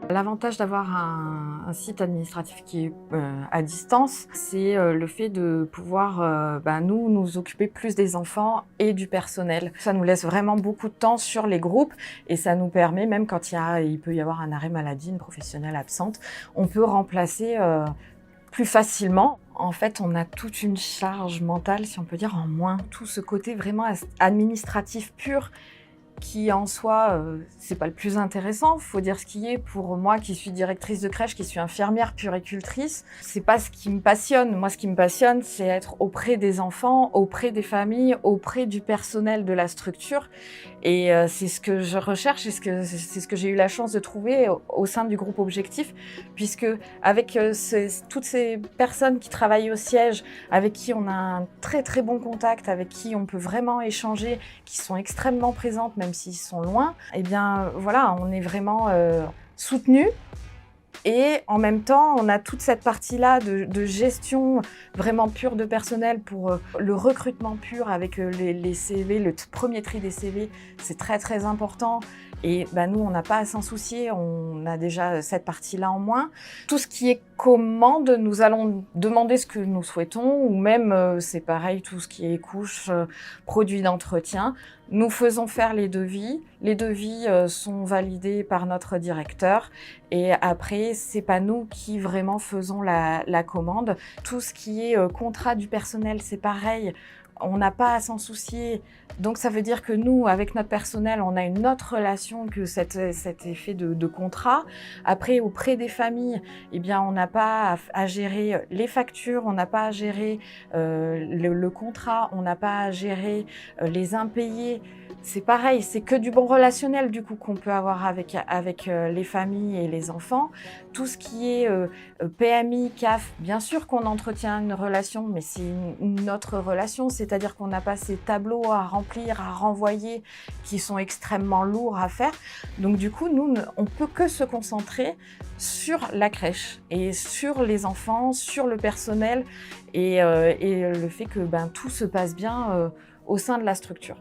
L'avantage d'avoir un site administratif qui est à distance, c'est le fait de pouvoir nous occuper plus des enfants et du personnel. Ça nous laisse vraiment beaucoup de temps sur les groupes et ça nous permet, même quand il peut y avoir un arrêt maladie, une professionnelle absente, on peut remplacer plus facilement. En fait, on a toute une charge mentale, si on peut dire, en moins. Tout ce côté vraiment administratif pur qui en soi, c'est pas le plus intéressant, faut dire ce qui est. Pour moi qui suis directrice de crèche, qui suis infirmière puéricultrice, c'est pas ce qui me passionne. Moi, ce qui me passionne, c'est être auprès des enfants, auprès des familles, auprès du personnel de la structure et c'est ce que je recherche et c'est ce que j'ai eu la chance de trouver au sein du groupe Objectif, puisque avec toutes ces personnes qui travaillent au siège, avec qui on a un très très bon contact, avec qui on peut vraiment échanger, qui sont extrêmement présentes, même s'ils sont loin, eh bien voilà, on est vraiment soutenus. Et en même temps, on a toute cette partie-là de gestion vraiment pure de personnel pour le recrutement pur avec les CV, le premier tri des CV, c'est très très important. Et nous, on n'a pas à s'en soucier, on a déjà cette partie-là en moins. Tout ce qui est commande, nous allons demander ce que nous souhaitons, ou même, c'est pareil, tout ce qui est couches, produits d'entretien. Nous faisons faire les devis. Les devis sont validés par notre directeur. Et après, c'est pas nous qui vraiment faisons la commande. Tout ce qui est contrat du personnel, c'est pareil. On n'a pas à s'en soucier. Donc ça veut dire que nous, avec notre personnel, on a une autre relation que cet effet de contrat. Après, auprès des familles, eh bien, on n'a pas à gérer les factures, on n'a pas à gérer le contrat, on n'a pas à gérer les impayés. C'est pareil, c'est que du bon relationnel du coup qu'on peut avoir avec les familles et les enfants. Tout ce qui est PMI, CAF, bien sûr qu'on entretient une relation, mais c'est une autre relation, c'est-à-dire qu'on n'a pas ces tableaux à remplir, à renvoyer, qui sont extrêmement lourds à faire. Donc du coup, nous, on peut que se concentrer sur la crèche et sur les enfants, sur le personnel et le fait que tout se passe bien au sein de la structure.